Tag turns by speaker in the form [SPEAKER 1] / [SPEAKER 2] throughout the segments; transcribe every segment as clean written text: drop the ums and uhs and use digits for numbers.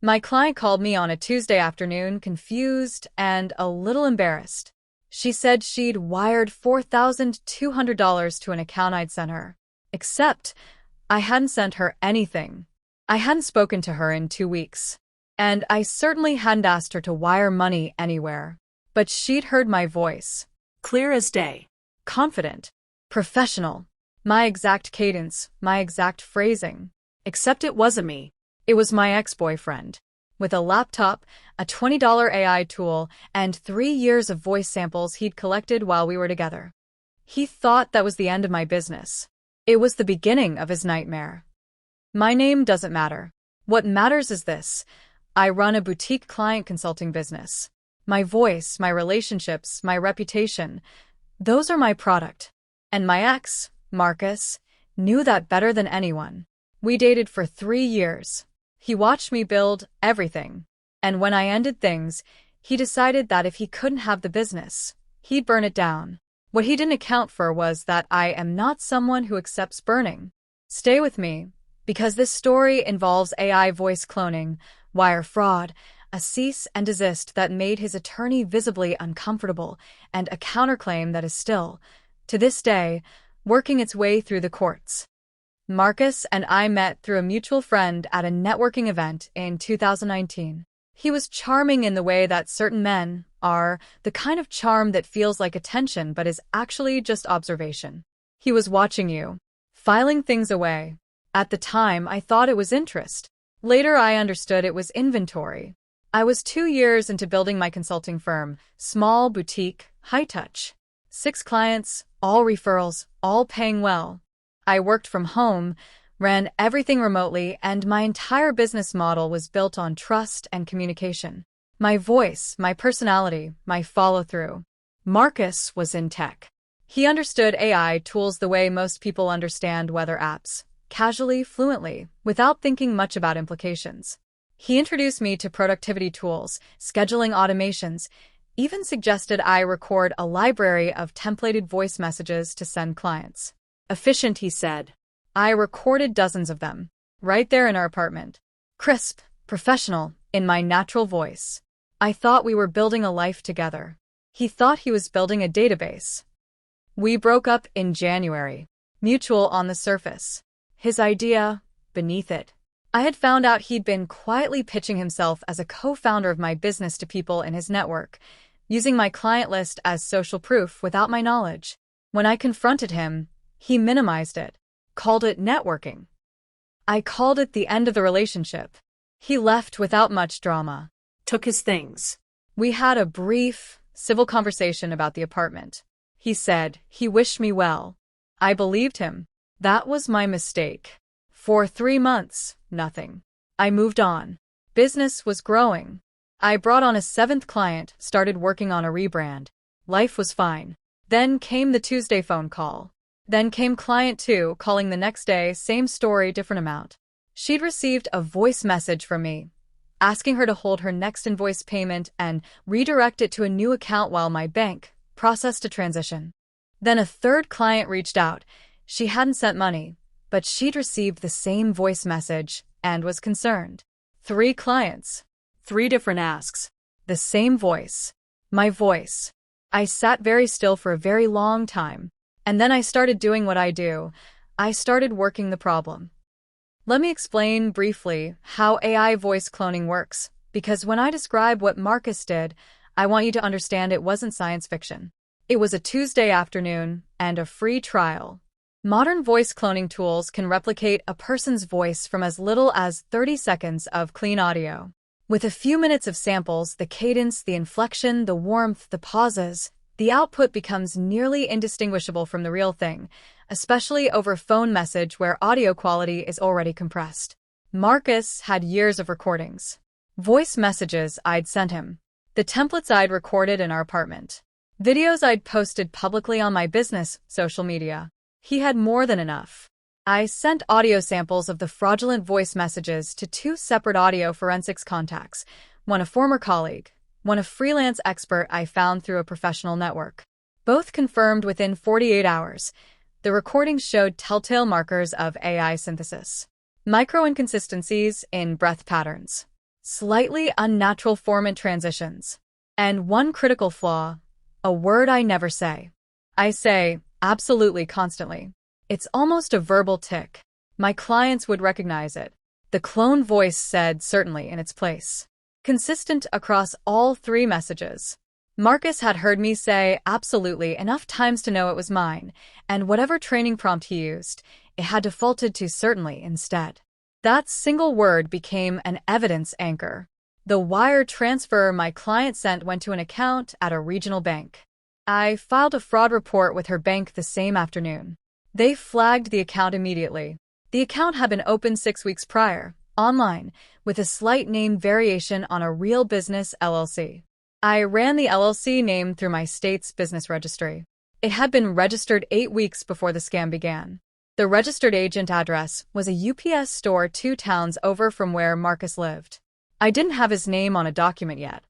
[SPEAKER 1] My client called me on a Tuesday afternoon, confused and a little embarrassed. She said she'd wired $4,200 to an account I'd sent her. Except, I hadn't sent her anything. I hadn't spoken to her in 2 weeks. And I certainly hadn't asked her to wire money anywhere. But she'd heard my voice.
[SPEAKER 2] Clear as day.
[SPEAKER 1] Confident. Professional. My exact cadence, my exact phrasing. Except it wasn't me. It was my ex-boyfriend. With a laptop, a $20 AI tool, and 3 years of voice samples he'd collected while we were together. He thought that was the end of my business. It was the beginning of his nightmare. My name doesn't matter. What matters is this. I run a boutique client consulting business. My voice, my relationships, my reputation, those are my product. And my ex, Marcus, knew that better than anyone. We dated for 3 years. He watched me build everything. And when I ended things, he decided that if he couldn't have the business, he'd burn it down. What he didn't account for was that I am not someone who accepts burning. Stay with me, because this story involves AI voice cloning, wire fraud, a cease and desist that made his attorney visibly uncomfortable, and a counterclaim that is still, to this day, working its way through the courts. Marcus and I met through a mutual friend at a networking event in 2019. He was charming in the way that certain men are, the kind of charm that feels like attention but is actually just observation. He was watching you, filing things away. At the time, I thought it was interest. Later, I understood it was inventory. I was 2 years into building my consulting firm, small, boutique, high-touch. 6 clients, all referrals, all paying well. I worked from home, ran everything remotely, and my entire business model was built on trust and communication. My voice, my personality, my follow-through. Marcus was in tech. He understood AI tools the way most people understand weather apps, casually, fluently, without thinking much about implications. He introduced me to productivity tools, scheduling automations, even suggested I record a library of templated voice messages to send clients. Efficient, he said. I recorded dozens of them, right there in our apartment. Crisp, professional, in my natural voice. I thought we were building a life together. He thought he was building a database. We broke up in January. Mutual on the surface. His idea, beneath it. I had found out he'd been quietly pitching himself as a co-founder of my business to people in his network, using my client list as social proof without my knowledge. When I confronted him, he minimized it, called it networking. I called it the end of the relationship. He left without much drama.
[SPEAKER 2] Took his things.
[SPEAKER 1] We had a brief, civil conversation about the apartment. He said he wished me well. I believed him. That was my mistake. For 3 months, nothing. I moved on. Business was growing. I brought on a 7th client, started working on a rebrand. Life was fine. Then came the Tuesday phone call. Then came client 2, calling the next day, same story, different amount. She'd received a voice message from me, asking her to hold her next invoice payment and redirect it to a new account while my bank processed a transition. Then a 3rd client reached out. She hadn't sent money, but she'd received the same voice message and was concerned. 3 clients. 3 different asks. The same voice. My voice. I sat very still for a very long time. And then I started doing what I do. I started working the problem. Let me explain briefly how AI voice cloning works, because when I describe what Marcus did, I want you to understand it wasn't science fiction. It was a Tuesday afternoon and a free trial. Modern voice cloning tools can replicate a person's voice from as little as 30 seconds of clean audio. With a few minutes of samples, the cadence, the inflection, the warmth, the pauses, the output becomes nearly indistinguishable from the real thing, especially over phone message where audio quality is already compressed. Marcus had years of recordings. Voice messages I'd sent him. The templates I'd recorded in our apartment. Videos I'd posted publicly on my business social media. He had more than enough. I sent audio samples of the fraudulent voice messages to 2 separate audio forensics contacts, one a former colleague, one a freelance expert I found through a professional network. Both confirmed within 48 hours. The recordings showed telltale markers of AI synthesis. Micro inconsistencies in breath patterns. slightly unnatural formant transitions, and one critical flaw, a word I never say. I say, absolutely constantly. It's almost a verbal tic. My clients would recognize it. The clone voice said certainly in its place. Consistent across all three messages. Marcus had heard me say absolutely enough times to know it was mine, and whatever training prompt he used, it had defaulted to certainly instead. That single word became an evidence anchor. The wire transfer my client sent went to an account at a regional bank. I filed a fraud report with her bank the same afternoon. They flagged the account immediately. The account had been opened 6 weeks prior, online, with a slight name variation on a real business LLC. I ran the LLC name through my state's business registry. It had been registered 8 weeks before the scam began. The registered agent address was a UPS store 2 towns over from where Marcus lived. I didn't have his name on a document yet,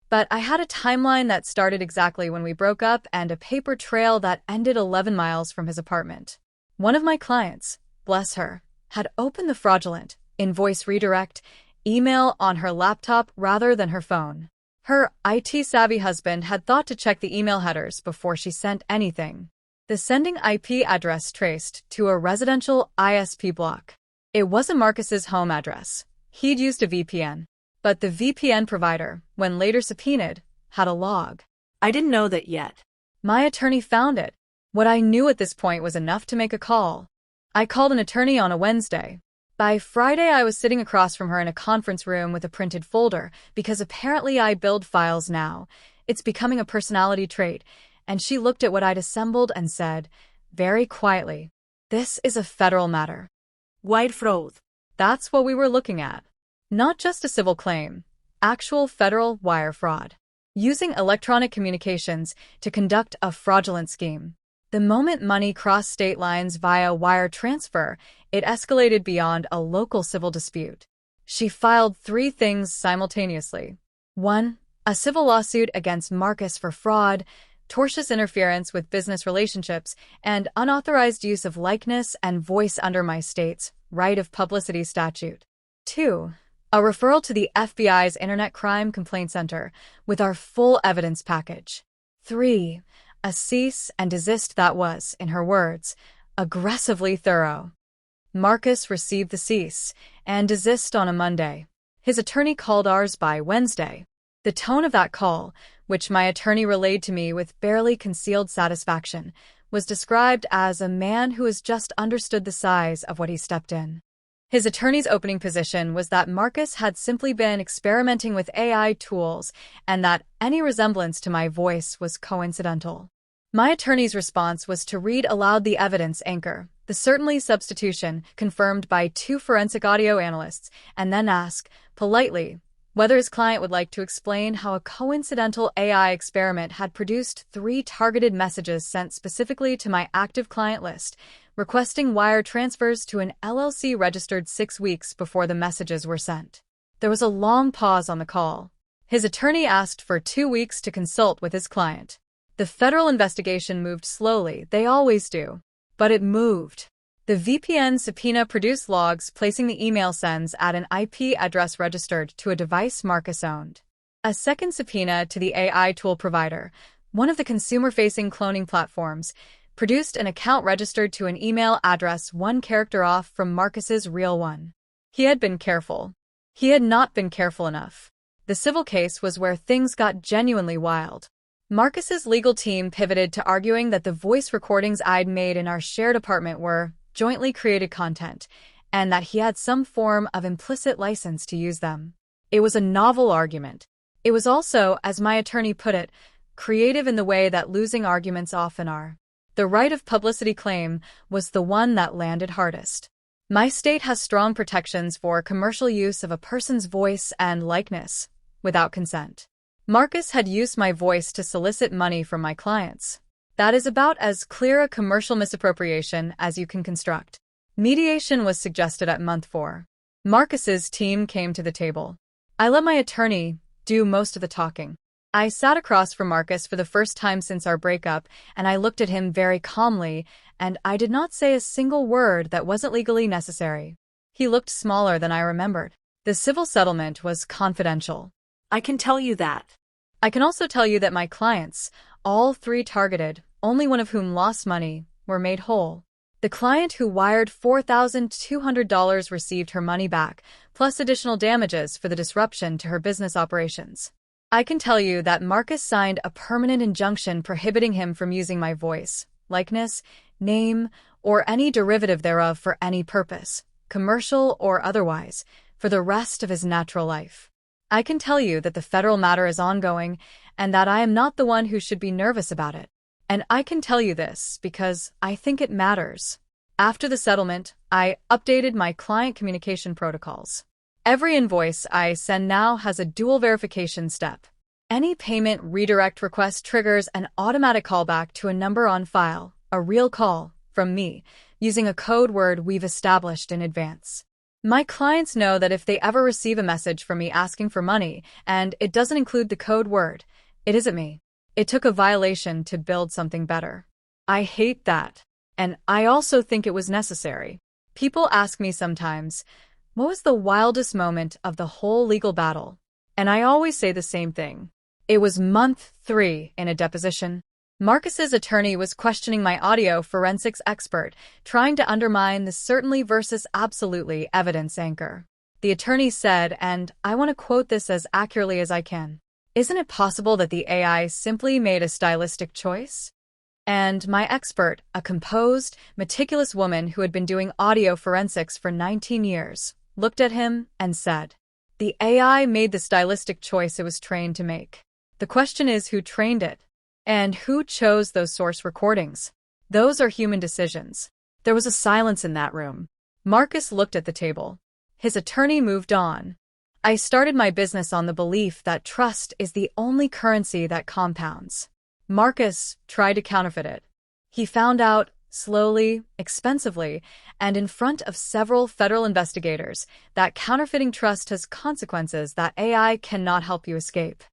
[SPEAKER 1] but I had a timeline that started exactly when we broke up and a paper trail that ended 11 miles from his apartment. One of my clients, bless her, had opened the fraudulent invoice redirect email on her laptop rather than her phone. Her IT-savvy husband had thought to check the email headers before she sent anything. The sending IP address traced to a residential ISP block. It wasn't Marcus's home address. He'd used a VPN. But the VPN provider, when later subpoenaed, had a log.
[SPEAKER 2] I didn't know that yet.
[SPEAKER 1] My attorney found it. What I knew at this point was enough to make a call. I called an attorney on a Wednesday. By Friday, I was sitting across from her in a conference room with a printed folder, because apparently I build files now. It's becoming a personality trait. And she looked at what I'd assembled and said, very quietly, "This is a federal matter."
[SPEAKER 2] Wide fraud.
[SPEAKER 1] That's what we were looking at. Not just a civil claim, actual federal wire fraud. Using electronic communications to conduct a fraudulent scheme. The moment money crossed state lines via wire transfer, it escalated beyond a local civil dispute. She filed 3 things simultaneously. 1. A civil lawsuit against Marcus for fraud, tortious interference with business relationships, and unauthorized use of likeness and voice under my state's right of publicity statute. 2. A referral to the FBI's Internet Crime Complaint Center with our full evidence package. 3. A cease and desist that was, in her words, aggressively thorough. Marcus received the cease and desist on a Monday. His attorney called ours by Wednesday. The tone of that call, which my attorney relayed to me with barely concealed satisfaction, was described as a man who has just understood the size of what he stepped in. His attorney's opening position was that Marcus had simply been experimenting with AI tools and that any resemblance to my voice was coincidental. My attorney's response was to read aloud the evidence anchor, the certainly substitution confirmed by 2 forensic audio analysts, and then ask, politely, whether his client would like to explain how a coincidental AI experiment had produced 3 targeted messages sent specifically to my active client list, requesting wire transfers to an LLC registered 6 weeks before the messages were sent. There was a long pause on the call. His attorney asked for 2 weeks to consult with his client. The federal investigation moved slowly, they always do. But it moved. The VPN subpoena produced logs placing the email sends at an IP address registered to a device Marcus owned. A second subpoena to the AI tool provider, one of the consumer-facing cloning platforms, produced an account registered to an email address 1 character off from Marcus's real one. He had been careful. He had not been careful enough. The civil case was where things got genuinely wild. Marcus's legal team pivoted to arguing that the voice recordings I'd made in our shared apartment were jointly created content, and that he had some form of implicit license to use them. It was a novel argument. It was also, as my attorney put it, creative in the way that losing arguments often are. The right of publicity claim was the one that landed hardest. My state has strong protections for commercial use of a person's voice and likeness, without consent. Marcus had used my voice to solicit money from my clients. That is about as clear a commercial misappropriation as you can construct. Mediation was suggested at month 4. Marcus's team came to the table. I let my attorney do most of the talking. I sat across from Marcus for the first time since our breakup, and I looked at him very calmly, and I did not say a single word that wasn't legally necessary. He looked smaller than I remembered. The civil settlement was confidential.
[SPEAKER 2] I can tell you that.
[SPEAKER 1] I can also tell you that my clients, all three targeted, only one of whom lost money, were made whole. The client who wired $4,200 received her money back, plus additional damages for the disruption to her business operations. I can tell you that Marcus signed a permanent injunction prohibiting him from using my voice, likeness, name, or any derivative thereof for any purpose, commercial or otherwise, for the rest of his natural life. I can tell you that the federal matter is ongoing and that I am not the one who should be nervous about it. And I can tell you this because I think it matters. After the settlement, I updated my client communication protocols. Every invoice I send now has a dual verification step. Any payment redirect request triggers an automatic callback to a number on file, a real call, from me, using a code word we've established in advance. My clients know that if they ever receive a message from me asking for money, and it doesn't include the code word, it isn't me. It took a violation to build something better. I hate that. And I also think it was necessary. People ask me sometimes, what was the wildest moment of the whole legal battle? And I always say the same thing. It was month 3 in a deposition. Marcus's attorney was questioning my audio forensics expert, trying to undermine the certainly versus absolutely evidence anchor. The attorney said, and I want to quote this as accurately as I can, "Isn't it possible that the AI simply made a stylistic choice?" And my expert, a composed, meticulous woman who had been doing audio forensics for 19 years, looked at him and said, "The AI made the stylistic choice it was trained to make. The question is who trained it? And who chose those source recordings? Those are human decisions." There was a silence in that room. Marcus looked at the table. His attorney moved on. I started my business on the belief that trust is the only currency that compounds. Marcus tried to counterfeit it. He found out, slowly, expensively, and in front of several federal investigators, that counterfeiting trust has consequences that AI cannot help you escape.